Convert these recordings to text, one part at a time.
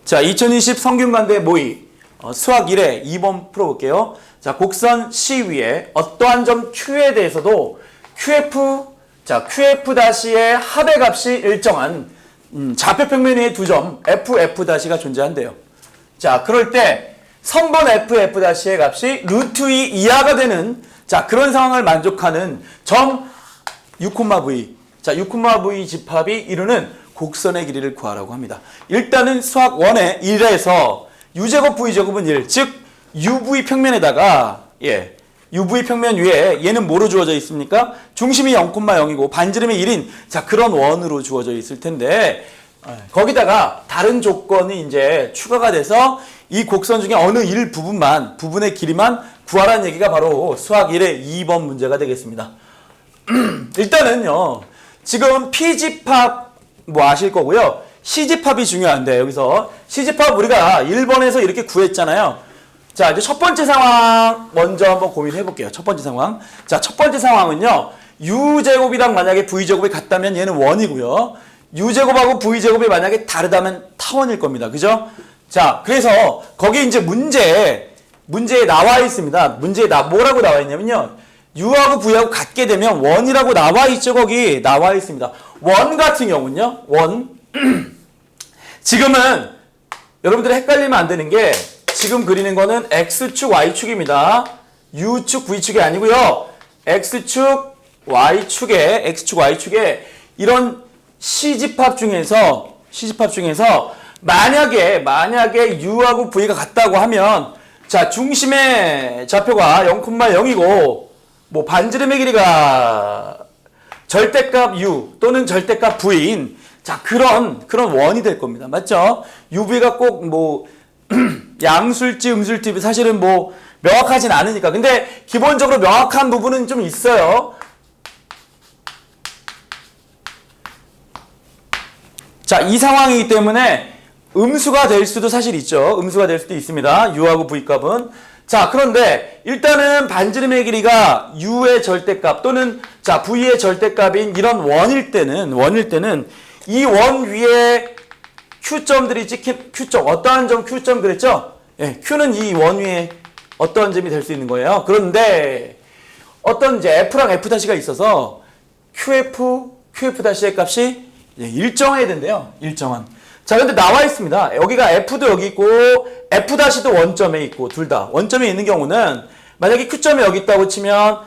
자, 2020 성균관대 모의 수학 1회 2번 풀어볼게요. 자, 곡선 C 위에 어떠한 점 Q에 대해서도 QF'-의 합의 값이 일정한 좌표평면 위에 두 점 FF'-가 존재한대요. 자, 그럴 때 선분 FF'-의 값이 루트 2 이하가 되는 자, 그런 상황을 만족하는 점 U,V. 자, U,V 집합이 이루는 곡선의 길이를 구하라고 합니다. 일단은 수학 1의 1에서 U제곱 V제곱은 1, 즉 UV 평면에다가 UV 평면 위에 얘는 뭐로 주어져 있습니까? 중심이 0,0이고 반지름이 1인 자, 그런 원으로 주어져 있을 텐데 거기다가 다른 조건이 이제 추가가 돼서 이 곡선 중에 어느 부분의 길이만 구하라는 얘기가 바로 수학 1의 2번 문제가 되겠습니다. 일단은요, 지금 P집합 아실 거고요. C집합이 중요한데 여기서 C집합 우리가 1번에서 이렇게 구했잖아요. 자, 이제 첫 번째 상황 먼저 한번 고민해 볼게요. 첫 번째 상황. 자, 첫 번째 상황은요. U제곱이랑 만약에 V제곱이 같다면 얘는 원이고요. U제곱하고 V제곱이 만약에 다르다면 타원일 겁니다. 그죠? 자, 그래서 거기 이제 문제에 나와 있습니다. 문제에 뭐라고 나와 있냐면요. U하고 V하고 같게 되면 원이라고 나와 있죠. 거기 나와 있습니다. 원 같은 경우는요. 원. 지금은 여러분들이 헷갈리면 안 되는 게 지금 그리는 거는 X축, Y축입니다. U축, V축이 아니고요. X축, Y축에 이런 C집합 중에서 만약에 U하고 V가 같다고 하면 자, 중심의 좌표가 0,0이고 뭐 반지름의 길이가 절대값 U 또는 절대값 V인 자, 그런 원이 될 겁니다. 맞죠? UV가 꼭 뭐 양수일지 음수일지 사실은 뭐 명확하진 않으니까. 근데 기본적으로 명확한 부분은 좀 있어요. 자, 이 상황이기 때문에 음수가 될 수도 사실 있죠. 음수가 될 수도 있습니다. U하고 V 값은. 자, 그런데 일단은 반지름의 길이가 U의 절대값 또는 자, V의 절대값인 이런 원일 때는 이 원 위에 Q점들이 찍힌 Q점, 어떠한 점 Q점 그랬죠? 예, Q는 이 원 위에 어떠한 점이 될 수 있는 거예요. 그런데 어떤 이제 F랑 F'가 있어서 QF'-의 값이 일정해야 된대요. 일정한. 자, 근데 나와 있습니다. 여기가 F도 여기 있고 F'도 원점에 있고 둘 다 원점에 있는 경우는 만약에 Q점이 여기 있다고 치면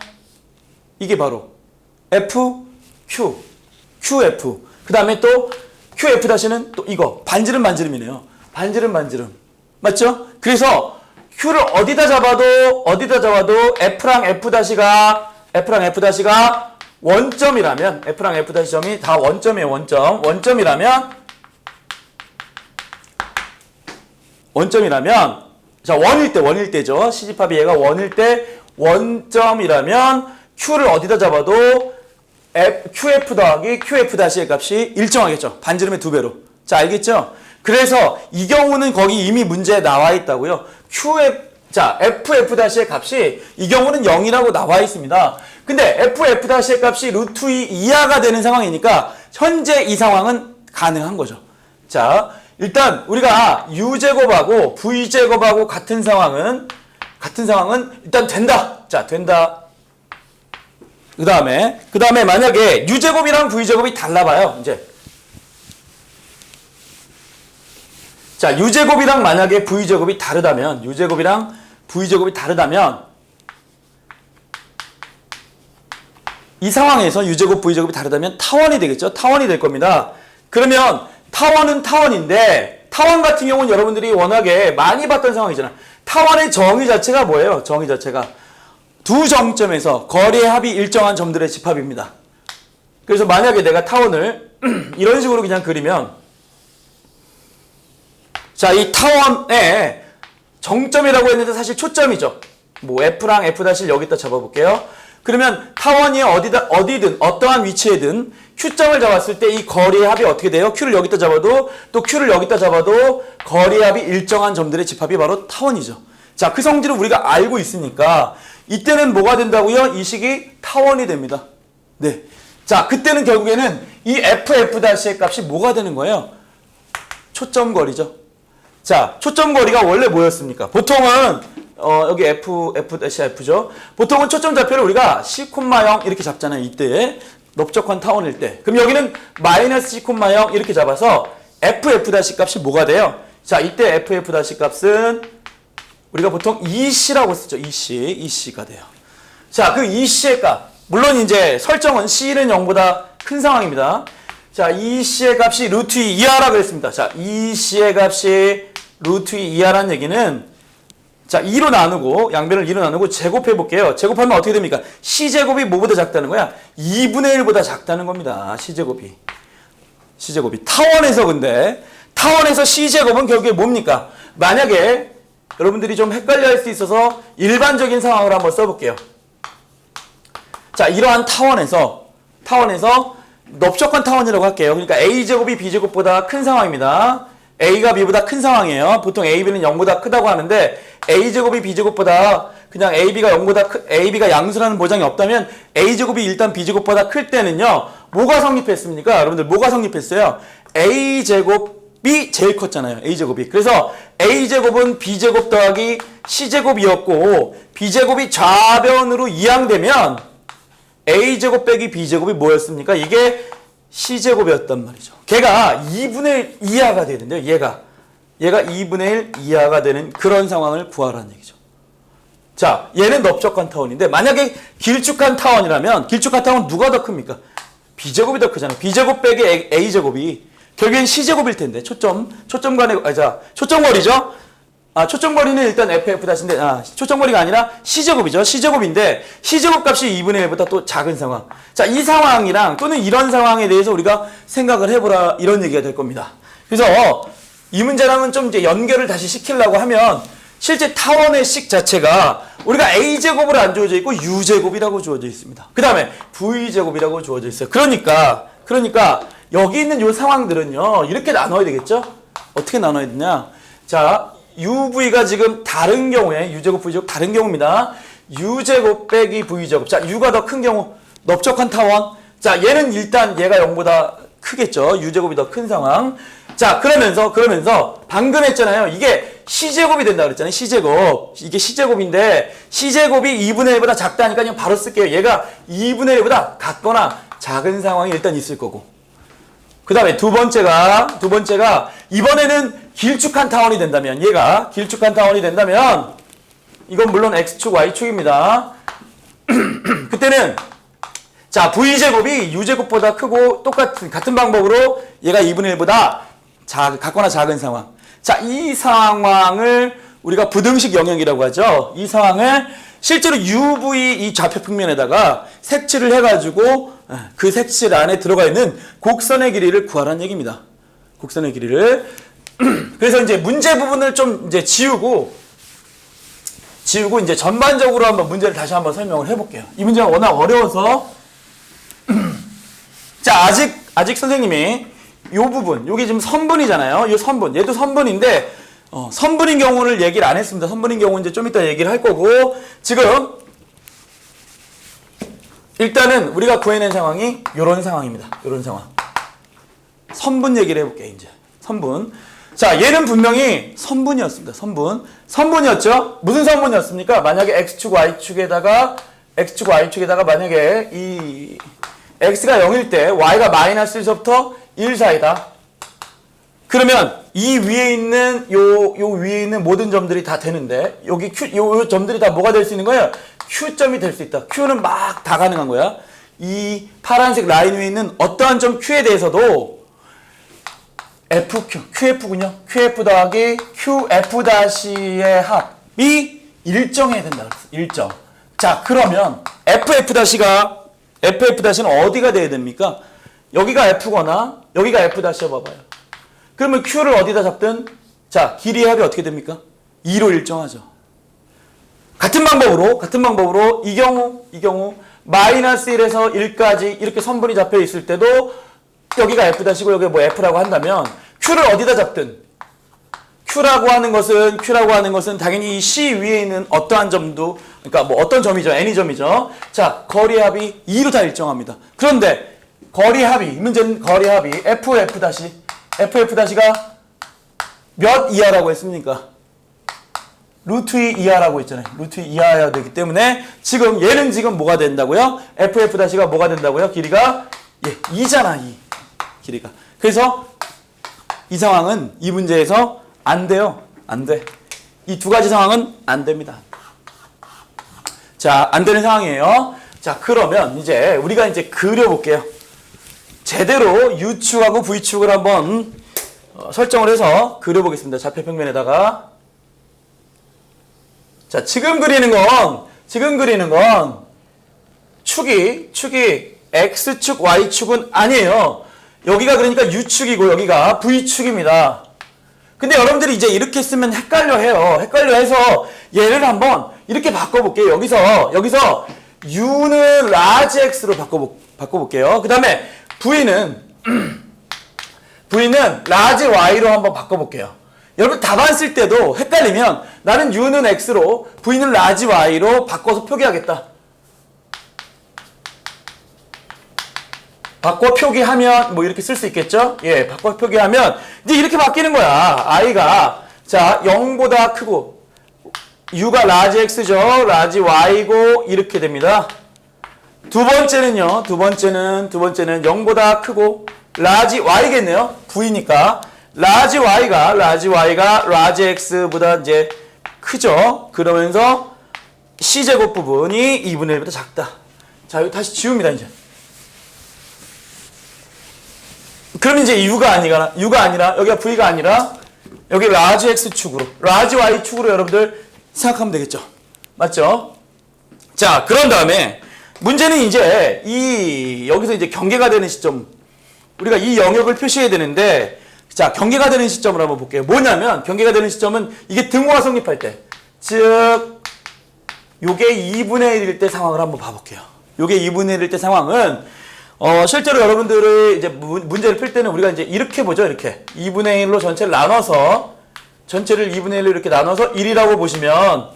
이게 바로 QF 그 다음에 또 QF'-는 또 이거 반지름이네요. 반지름 맞죠? 그래서 Q를 어디다 잡아도 F랑 F'가 원점이라면 F랑 F'점이 다 원점이에요. 원점이라면 자, 원일 때죠. C집합이 얘가 원일 때 원점이라면 Q를 어디다 잡아도 QF 더하기 QF'-의 값이 일정하겠죠. 반지름의 2배로. 자, 알겠죠? 그래서 이 경우는 거기 이미 문제에 나와 있다고요. FF'-의 값이 이 경우는 0이라고 나와 있습니다. 근데 FF'-의 값이 루트 2 이하가 되는 상황이니까 현재 이 상황은 가능한 거죠. 자, 일단 우리가 U제곱하고 V제곱하고 같은 상황은 일단 된다. 자, 된다. 그 다음에 만약에 U제곱이랑 V제곱이 달라봐요. 이제 자, U제곱이랑 만약에 V제곱이 다르다면 이 상황에서 U제곱 V제곱이 다르다면 타원이 되겠죠. 타원이 될 겁니다. 그러면 타원은 타원인데 타원 같은 경우는 여러분들이 워낙에 많이 봤던 상황이잖아. 타원의 정의 자체가 뭐예요? 정의 자체가 두 정점에서 거리의 합이 일정한 점들의 집합입니다. 그래서 만약에 내가 타원을 이런 식으로 그냥 그리면 자, 이 타원의 정점이라고 했는데 사실 초점이죠. 뭐 F랑 F'를 여기다 잡아볼게요. 그러면 타원이 어디든 어떠한 위치에든 Q점을 잡았을 때 이 거리의 합이 어떻게 돼요? Q를 여기다 잡아도 또 Q를 여기다 잡아도 거리의 합이 일정한 점들의 집합이 바로 타원이죠. 자, 그 성질을 우리가 알고 있으니까 이때는 뭐가 된다고요? 이 식이 타원이 됩니다. 네. 자, 그때는 결국에는 이 FF'-의 값이 뭐가 되는 거예요? 초점 거리죠. 자, 초점거리가 원래 뭐였습니까? 보통은 여기 F'죠. 보통은 초점 좌표를 우리가 C,0 이렇게 잡잖아요. 이때 넓적한 타원일 때. 그럼 여기는 마이너스 C,0 이렇게 잡아서 FF' 값이 뭐가 돼요? 자, 이때 FF' 값은 우리가 보통 EC라고 쓰죠. EC가 돼요. 자, 그 EC의 값. 물론 이제 설정은 C는 0보다 큰 상황입니다. 자, EC의 값이 루트 2 이하라 그랬습니다. 자, EC의 값이 루트 2 이하라는 얘기는 자, 2로 나누고 양변을 2로 나누고 제곱해 볼게요. 제곱하면 어떻게 됩니까? C제곱이 뭐보다 작다는 거야? 2분의 1보다 작다는 겁니다. C제곱이. 타원에서 C제곱은 결국에 뭡니까? 만약에 여러분들이 좀 헷갈려 할 수 있어서 일반적인 상황을 한번 써볼게요. 자, 이러한 타원에서 넓적한 타원이라고 할게요. 그러니까 A제곱이 B제곱보다 큰 상황입니다. A가 B보다 큰 상황이에요. 보통 A, B는 0보다 크다고 하는데 A제곱이 B제곱보다 그냥 AB가 양수라는 보장이 없다면 A제곱이 일단 B제곱보다 클 때는요. 뭐가 성립했습니까? 여러분들 뭐가 성립했어요? A제곱이 제일 컸잖아요. A제곱이. 그래서 A제곱은 B제곱 더하기 C제곱이었고 B제곱이 좌변으로 이항되면 A제곱 빼기 B제곱이 뭐였습니까? 이게 C제곱이었단 말이죠. 걔가 2분의 1 이하가 되는데요. 얘가 2분의 1 이하가 되는 그런 상황을 구하라는 얘기죠. 자, 얘는 넓적한 타원인데 만약에 길쭉한 타원이라면 길쭉한 타원 누가 더 큽니까? B제곱이 더 크잖아요. B제곱 빼기 A제곱이 결국엔 C제곱일 텐데 초점거리죠. 초점거리는 일단 FF'인데 초점거리가 아니라 C제곱이죠. C제곱인데 C제곱 값이 2분의 1보다 또 작은 상황. 자, 이 상황이랑 또는 이런 상황에 대해서 우리가 생각을 해보라 이런 얘기가 될 겁니다. 그래서 이 문제랑은 좀 이제 연결을 다시 시키려고 하면 실제 타원의 식 자체가 우리가 A제곱으로 안 주어져 있고 U제곱이라고 주어져 있습니다. 그 다음에 V제곱이라고 주어져 있어요. 그러니까 여기 있는 이 상황들은요. 이렇게 나눠야 되겠죠? 어떻게 나눠야 되냐? 자, UV가 지금 다른 경우에 U제곱, V제곱 다른 경우입니다. U제곱 빼기 V제곱. 자, U가 더 큰 경우 넓적한 타원. 자, 얘는 일단 얘가 0보다 크겠죠. U제곱이 더 큰 상황. 자, 그러면서 방금 했잖아요. 이게 C제곱이 된다 그랬잖아요. C제곱. 이게 C제곱인데 C제곱이 2분의 1보다 작다니까 그냥 바로 쓸게요. 얘가 2분의 1보다 같거나 작은 상황이 일단 있을 거고. 그 다음에 두 번째가 이번에는 길쭉한 타원이 된다면 얘가 길쭉한 타원이 된다면 이건 물론 X축, Y축입니다. 그때는 자, V제곱이 U제곱보다 크고 같은 방법으로 얘가 2분의 1보다 같거나 작은 상황. 자, 이 상황을 우리가 부등식 영역이라고 하죠. 이 상황을 실제로 UV 이 좌표 평면에다가 색칠을 해가지고 그 색칠 안에 들어가 있는 곡선의 길이를 구하라는 얘기입니다. 곡선의 길이를. 그래서 이제 문제 부분을 좀 이제 지우고 이제 전반적으로 한번 문제를 다시 한번 설명을 해볼게요. 이 문제가 워낙 어려워서 자, 아직 선생님이 요 부분, 요게 지금 선분이잖아요. 요 선분, 얘도 선분인데 선분인 경우를 얘기를 안 했습니다. 선분인 경우는 이제 좀 이따 얘기를 할 거고 지금 일단은 우리가 구해낸 상황이 요런 상황입니다. 요런 상황. 선분 얘기를 해볼게요. 이제 선분. 자, 얘는 분명히 선분이었습니다. 선분이었죠? 무슨 선분이었습니까? 만약에 X축, Y축에다가 만약에 이 X가 0일 때 Y가 마이너스 1서부터 1 사이다. 그러면 이 위에 있는 요 위에 있는 모든 점들이 다 되는데 여기 요 점들이 다 뭐가 될 수 있는 거예요? Q점이 될 수 있다. Q는 막 다 가능한 거야. 이 파란색 라인 위에 있는 어떠한 점 Q에 대해서도 QF군요. QF 더하기 QF'-의 합이 일정해야 된다. 일정. 자, 그러면 FF'는 어디가 돼야 됩니까? 여기가 F거나 여기가 F''여 봐봐요. 그러면 Q를 어디다 잡든 자, 길이의 합이 어떻게 됩니까? 2로 일정하죠. 같은 방법으로 이 경우 마이너스 1에서 1까지 이렇게 선분이 잡혀 있을 때도 여기가 F'고 여기가 뭐 F라고 한다면 Q를 어디다 잡든 Q라고 하는 것은 당연히 이 C 위에 있는 어떠한 점도 그러니까 뭐 어떤 점이죠. N이 점이죠. 자, 거리 합이 2로 다 일정합니다. 그런데 이 문제는 거리 합이 FF'-가 몇 이하라고 했습니까? 루트 2 이하라고 했잖아요. 루트 2 이하여야 되기 때문에 지금 얘는 지금 뭐가 된다고요? FF-가 뭐가 된다고요? 길이가 2잖아. 2 길이가. 그래서 이 상황은 이 문제에서 안 돼요. 안 돼. 이 두 가지 상황은 안 됩니다. 자, 안 되는 상황이에요. 자, 그러면 이제 우리가 이제 그려볼게요. 제대로 U축하고 V축을 한번 설정을 해서 그려보겠습니다. 좌표평면에다가. 자, 지금 그리는 건 축이 X축, Y축은 아니에요. 여기가 그러니까 U축이고 여기가 V축입니다. 근데 여러분들이 이제 이렇게 쓰면 헷갈려 해요. 헷갈려 해서 얘를 한번 이렇게 바꿔볼게요. 여기서 U는 라지 X로 바꿔볼게요. 그 다음에 V는 라지 Y로 한번 바꿔볼게요. 여러분 답안 쓸 때도 헷갈리면 나는 U는 X로 V는 라지 Y로 바꿔서 표기하겠다. 바꿔 표기하면 뭐 이렇게 쓸 수 있겠죠? 예, 바꿔 표기하면 이제 이렇게 바뀌는 거야. I가 자 0보다 크고 U가 라지 X죠. 라지 Y고 이렇게 됩니다. 두 번째는 0보다 크고 라지 Y겠네요. V니까 라지 Y가 라지 X보다 이제 크죠. 그러면서 C제곱 부분이 2분의 1보다 작다. 자, 여기 다시 지웁니다, 이제. 그럼 이제 U가 아니라 여기가 V가 아니라 여기 라지 X축으로 라지 Y축으로 여러분들 생각하면 되겠죠. 맞죠? 자, 그런 다음에 문제는 이제 여기서 이제 경계가 되는 시점, 우리가 이 영역을 표시해야 되는데, 자, 경계가 되는 시점을 한번 볼게요. 뭐냐면 경계가 되는 시점은 이게 등호가 성립할 때, 즉 요게 2분의 1일 때 상황을 한번 봐볼게요. 요게 2분의 1일 때 상황은 실제로 여러분들이 이제 문제를 풀 때는 우리가 이제 이렇게 보죠. 이렇게 2분의 1로 전체를 2분의 1로 이렇게 나눠서 1이라고 보시면,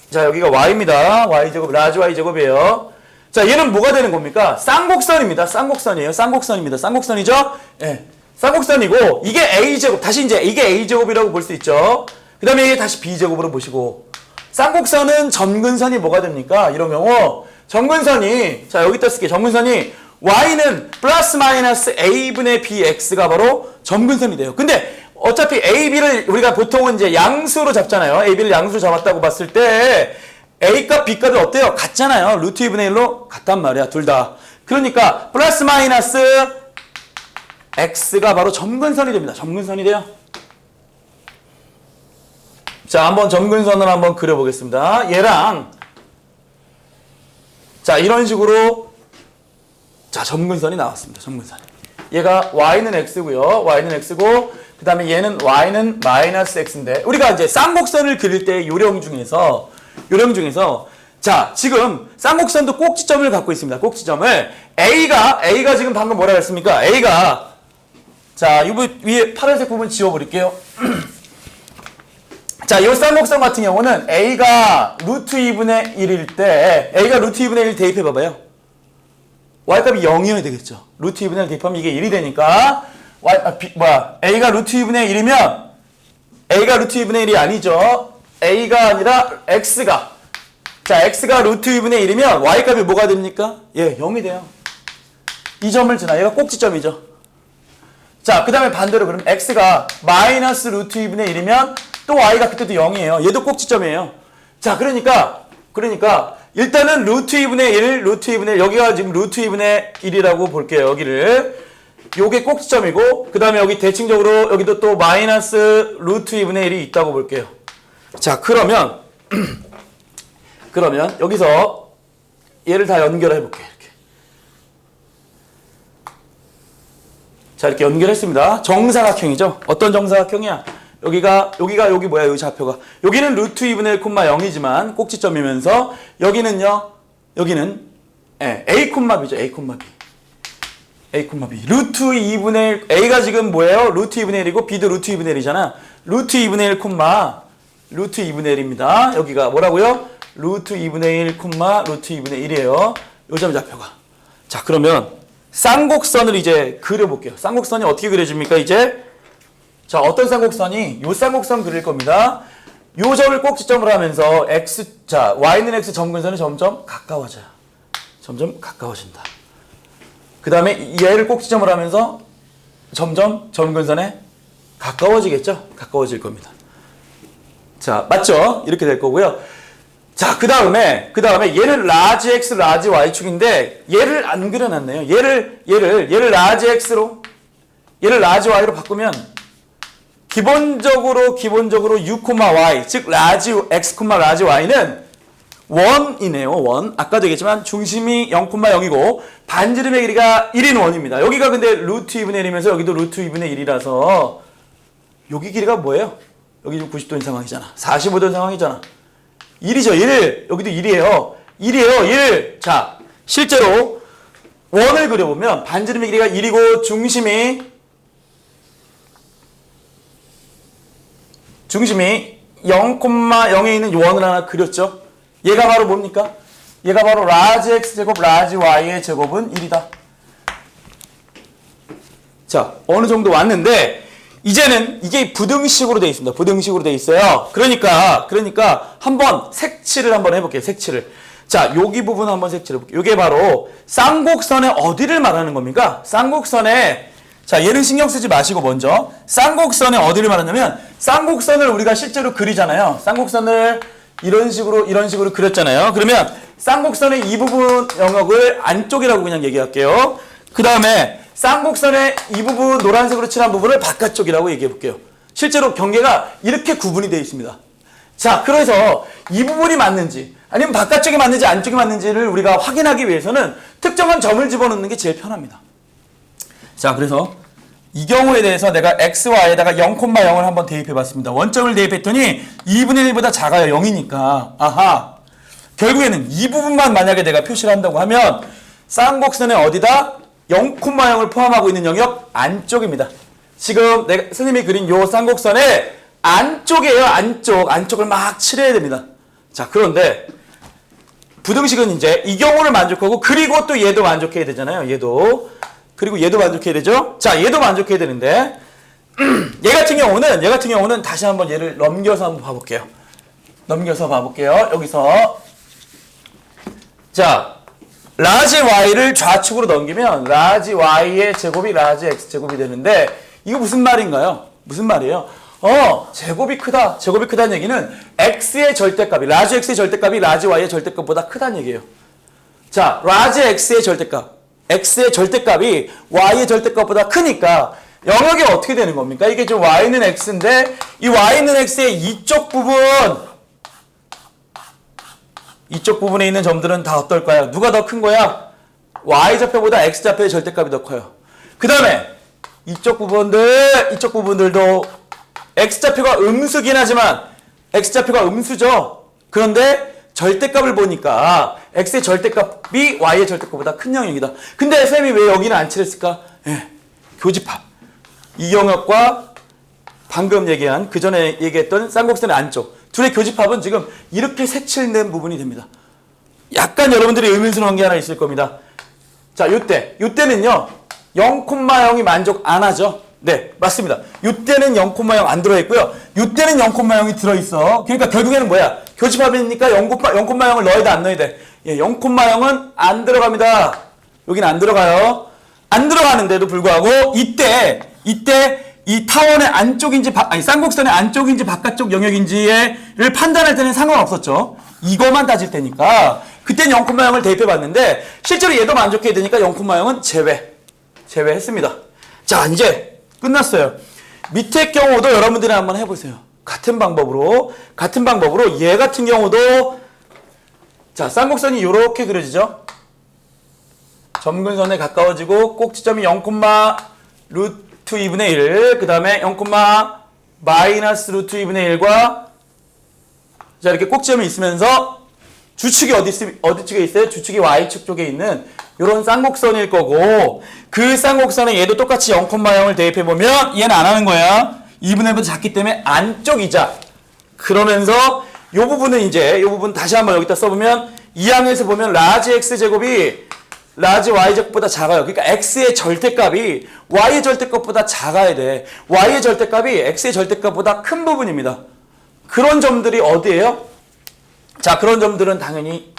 자, 여기가 Y입니다. Y제곱, 라지 Y제곱이에요. 자, 얘는 뭐가 되는 겁니까? 쌍곡선입니다. 쌍곡선이에요. 쌍곡선이죠? 예. 쌍곡선이고, 이게 A제곱, 다시 이제 이게 A제곱이라고 볼 수 있죠. 그 다음에 이게 다시 B제곱으로 보시고, 쌍곡선은 점근선이 뭐가 됩니까? 이런 경우, 점근선이, 자, 여기다 쓸게요. 점근선이 Y는 플러스 마이너스 A분의 BX가 바로 점근선이 돼요. 근데 어차피 A, B를 우리가 보통은 이제 양수로 잡잖아요. A, B를 양수로 잡았다고 봤을 때 A값, B값이 어때요? 같잖아요. 루트 2분의 1로 같단 말이야. 둘 다. 그러니까 플러스 마이너스 X가 바로 점근선이 됩니다. 점근선이 돼요. 자, 한번 점근선을 한번 그려보겠습니다. 얘랑 자, 이런 식으로 자, 점근선이 나왔습니다. 점근선. 얘가 Y는 X고요. Y는 X고 그 다음에 얘는 Y는 마이너스 X인데, 우리가 이제 쌍곡선을 그릴 때 요령 중에서 자, 지금 쌍곡선도 꼭지점을 갖고 있습니다. 꼭지점을 A가 지금 방금 뭐라 했습니까? A가 자, 이 위에 파란색 부분 지워버릴게요. 자, 이 쌍곡선 같은 경우는 A가 루트 2분의 1일 때 A가 루트 2분의 1 대입해봐봐요. Y값이 0이어야 되겠죠. 루트 2분의 1 대입하면 이게 1이 되니까 A가 루트 2분의 1이면 A가 루트 2분의 1이 아니죠. A가 아니라 X가, 자, X가 루트 2분의 1이면 Y값이 뭐가 됩니까? 예, 0이 돼요. 이 점을 지나 얘가 꼭지점이죠. 자, 그 다음에 반대로 그럼 X가 마이너스 루트 2분의 1이면 또 Y가 그때도 0이에요. 얘도 꼭지점이에요. 자, 그러니까 일단은 루트 2분의 1, 여기가 지금 루트 2분의 1이라고 볼게요. 여기를. 요게 꼭지점이고, 그 다음에 여기 대칭적으로 여기도 또 마이너스 루트 2분의 1이 있다고 볼게요. 자, 그러면 여기서 얘를 다 연결해 볼게요. 이렇게. 자, 이렇게 연결했습니다. 정사각형이죠. 어떤 정사각형이야? 여기 뭐야? 여기 좌표가. 여기는 루트 2분의 1, 0이지만 꼭지점이면서 여기는요. 여기는 A, B죠. A, B. 루트 2분의 1, A가 지금 뭐예요? 루트 2분의 1이고 B도 루트 2분의 1이잖아. 루트 2분의 1, 루트 2분의 1입니다. 여기가 뭐라고요? 루트 2분의 1, 루트 2분의 1이에요. 요점 좌표가. 자, 그러면 쌍곡선을 이제 그려볼게요. 쌍곡선이 어떻게 그려집니까? 이제 자, 어떤 쌍곡선이 요 쌍곡선 그릴 겁니다. 요 점을 꼭지점으로 하면서 자, y는 x 점근선이 점점 가까워져요. 점점 가까워진다. 그 다음에 얘를 꼭지점으로 하면서 점점 점근선에 가까워지겠죠? 가까워질 겁니다. 자, 맞죠? 이렇게 될 거고요. 자, 그 다음에 얘를 라지 x, 라지 y축인데 얘를 안 그려놨네요. 얘를 라지 x로, 얘를 라지 y로 바꾸면 기본적으로 u, y, 즉 라지 x, 라지 y는 원이네요. 원. 아까도 얘기했지만 중심이 0,0이고 반지름의 길이가 1인 원입니다. 여기가 근데 루트 2분의 1이면서 여기도 루트 2분의 1이라서 여기 길이가 뭐예요? 여기 좀 90도인 상황이잖아. 45도인 상황이잖아. 1이죠. 1. 여기도 1이에요. 1이에요. 1. 자, 실제로 원을 그려보면 반지름의 길이가 1이고 중심이 0,0에 있는 원을 하나 그렸죠. 얘가 바로 뭡니까? 얘가 바로 라지 x제곱 라지 y의 제곱은 1이다. 자, 어느 정도 왔는데 이제는 이게 부등식으로 되어 있습니다. 부등식으로 되어 있어요. 그러니까 한번 색칠을 한번 해볼게요. 색칠을. 자, 여기 부분 한번 색칠해 볼게요. 이게 바로 쌍곡선의 어디를 말하는 겁니까? 쌍곡선의, 자, 얘는 신경 쓰지 마시고 먼저 쌍곡선의 어디를 말하냐면 쌍곡선을 우리가 실제로 그리잖아요. 쌍곡선을 이런 식으로 그렸잖아요. 그러면 쌍곡선의 이 부분 영역을 안쪽이라고 그냥 얘기할게요. 그 다음에 쌍곡선의 이 부분 노란색으로 칠한 부분을 바깥쪽이라고 얘기해 볼게요. 실제로 경계가 이렇게 구분이 되어 있습니다. 자, 그래서 이 부분이 맞는지 아니면 바깥쪽이 맞는지 안쪽이 맞는지를 우리가 확인하기 위해서는 특정한 점을 집어넣는 게 제일 편합니다. 자, 그래서 이 경우에 대해서 내가 xy에다가 0,0을 한번 대입해 봤습니다. 원점을 대입했더니 2분의 1보다 작아요. 0이니까. 아하. 결국에는 이 부분만 만약에 내가 표시를 한다고 하면 쌍곡선의 어디다? 0,0을 포함하고 있는 영역 안쪽입니다. 지금 선생님이 그린 요 쌍곡선의 안쪽이에요. 안쪽을 막 칠해야 됩니다. 자, 그런데 부등식은 이제 이 경우를 만족하고 그리고 또 얘도 만족해야 되잖아요. 그리고 얘도 만족해야 되죠. 자, 얘도 만족해야 되는데 얘 같은 경우는 다시 한번 얘를 넘겨서 한번 봐볼게요. 여기서 자, 라지 y를 좌측으로 넘기면 라지 y의 제곱이 라지 x 제곱이 되는데 이거 무슨 말인가요? 무슨 말이에요? 제곱이 크다는 얘기는 x의 절대값이 라지 x의 절대값이 라지 y의 절대값보다 크다는 얘기예요. 자, 라지 x의 절대값이 y의 절대값보다 크니까 영역이 어떻게 되는 겁니까? 이게 지금 y는 x인데 이 y는 x의 이쪽 부분에 있는 점들은 다 어떨까요? 누가 더 큰 거야? y좌표보다 x좌표의 절대값이 더 커요. 그 다음에 이쪽 부분들도 x좌표가 음수긴 하지만 x좌표가 음수죠. 그런데 절대값을 보니까 x의 절대값이 y의 절대값보다 큰 영역이다. 근데 쌤이 왜 여기는 안 칠했을까? 교집합. 이 영역과 방금 얘기한 그 전에 얘기했던 쌍곡선의 안쪽 둘의 교집합은 지금 이렇게 색칠된 부분이 됩니다. 약간 여러분들이 의문스러운 게 하나 있을 겁니다. 자, 요때는요 0,0이 만족 안 하죠. 네, 맞습니다. 요때는 0,0 안 들어있고요. 요때는 0,0이 들어있어. 그러니까 결국에는 뭐야? 교집합이니까 0,0을 넣어야 돼, 안 넣어야 돼? 0,0은 안 들어갑니다. 여기는 안 들어가요. 안 들어가는데도 불구하고 이때 이 타원의 안쪽인지 쌍곡선의 안쪽인지 바깥쪽 영역인지를 판단할 때는 상관없었죠. 이거만 따질 때니까 그때는 0,0을 대입해 봤는데 실제로 얘도 만족해야 되니까 0,0은 제외했습니다. 자, 이제 끝났어요. 밑에 경우도 여러분들이 한번 해보세요. 같은 방법으로 얘 같은 경우도 자, 쌍곡선이 이렇게 그려지죠. 점근선에 가까워지고 꼭지점이 0, 루트 2분의 1, 그 다음에 0, 마이너스 루트 2분의 1과 자, 이렇게 꼭지점이 있으면서 주축이 어디 쪽에 있어요? 주축이 y축 쪽에 있는 이런 쌍곡선일 거고 그 쌍곡선에 얘도 똑같이 0,0을 대입해보면 얘는 안 하는 거야. 2분의 1보다 작기 때문에 안쪽이자 그러면서 요 부분 다시 한번 여기다 써보면 2항에서 보면 라지 x 제곱이 라지 y제곱보다 작아요. 그러니까 x의 절대값이 y의 절대값보다 작아야 돼. y의 절대값이 x의 절대값보다 큰 부분입니다. 그런 점들이 어디예요? 자, 그런 점들은 당연히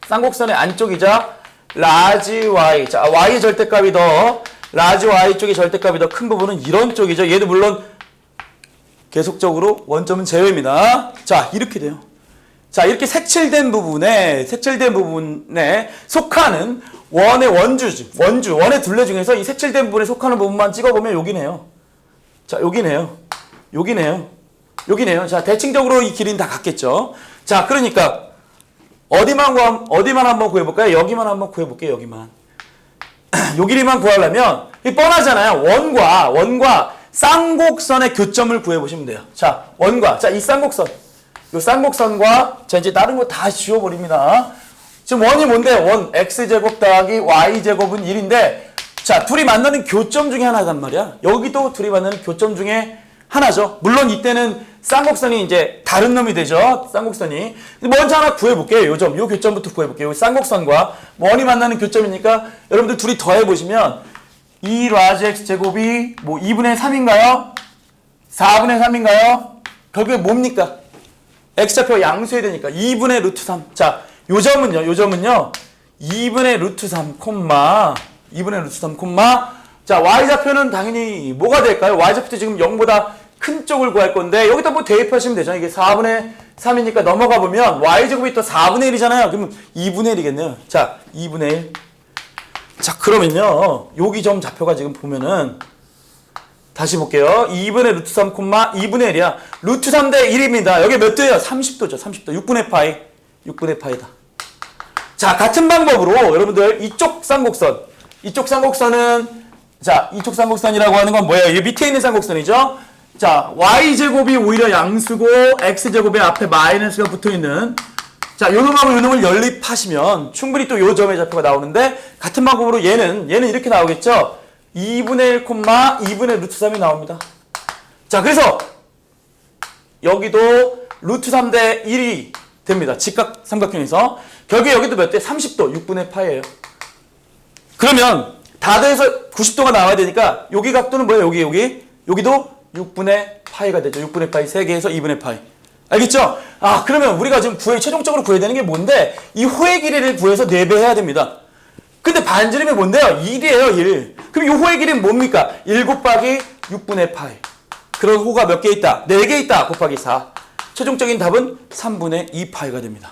쌍곡선의 안쪽이자 라지 y. 자, y의 절대값이 더 라지 y 쪽의 절대값이 더 큰 부분은 이런 쪽이죠. 얘도 물론 계속적으로 원점은 제외입니다. 자, 이렇게 돼요. 자, 이렇게 색칠된 부분에 속하는 원의 원의 둘레 중에서 이 색칠된 부분에 속하는 부분만 찍어보면 여기네요. 자, 여기네요. 자, 대칭적으로 이 길이는 다 같겠죠. 자, 그러니까 어디만 한번 구해볼까요? 여기만 한번 구해볼게요. 여기만. 요 길이만 구하려면 이 뻔하잖아요. 원과 쌍곡선의 교점을 구해보시면 돼요. 자, 이 쌍곡선. 요 쌍곡선과 자, 이제 다른 거 다 지워버립니다. 지금 원이 뭔데? 원 x제곱 더하기 y제곱은 1인데 자, 둘이 만나는 교점 중에 하나단 말이야. 여기도 둘이 만나는 교점 중에 하나죠. 물론 이때는 쌍곡선이 이제 다른 놈이 되죠. 쌍곡선이. 먼저 하나 구해볼게요. 요 교점부터 구해볼게요. 요 쌍곡선과 원이 만나는 교점이니까 여러분들 둘이 더해보시면 2 라지 x제곱이 뭐 2분의 3인가요? 4분의 3인가요? 결국에 뭡니까? x좌표 양수해야 되니까 2분의 루트 3. 자, 요 점은요. 2분의 루트 3, 2분의 루트 3, 자, y좌표는 당연히 뭐가 될까요? y좌표도 지금 0보다 큰 쪽을 구할 건데 여기다 뭐 대입하시면 되잖아요. 이게 4분의 3이니까 넘어가 보면 y제곱이 또 4분의 1이잖아요. 그러면 2분의 1이겠네요. 자, 2분의 1. 자, 그러면요. 여기 점 좌표가 지금 보면은 다시 볼게요. 2분의 루트 3, 2분의 1이야. 루트 3 대 1입니다. 여기 몇 도예요? 30도죠. 30도. 6분의 파이다. 자, 같은 방법으로 여러분들 이쪽 쌍곡선은 자, 이쪽 쌍곡선이라고 하는 건 뭐예요? 이 밑에 있는 쌍곡선이죠? 자, y제곱이 오히려 양수고 x제곱에 앞에 마이너스가 붙어있는 자, 요놈하고 요놈을 연립하시면 충분히 또 요 점의 좌표가 나오는데 같은 방법으로 얘는 이렇게 나오겠죠? 2분의 1, 2분의 루트 3이 나옵니다. 자, 그래서 여기도 루트 3 대 1이 됩니다. 직각 삼각형에서. 결국에 여기도 몇 대? 30도. 6분의 파이예요. 그러면 다 더해서 90도가 나와야 되니까 여기 각도는 뭐예요? 여기도 6분의 파이가 되죠. 6분의 파이 3개에서 2분의 파이. 알겠죠? 아, 그러면 우리가 지금 최종적으로 구해야 되는 게 뭔데? 이 호의 길이를 구해서 4배 해야 됩니다. 근데 반지름이 뭔데요? 1이에요, 1. 그럼 이 호의 길이는 뭡니까? 1 곱하기 6분의 파이. 그런 호가 몇 개 있다? 4개 있다. 곱하기 4. 최종적인 답은 3분의 2 파이가 됩니다.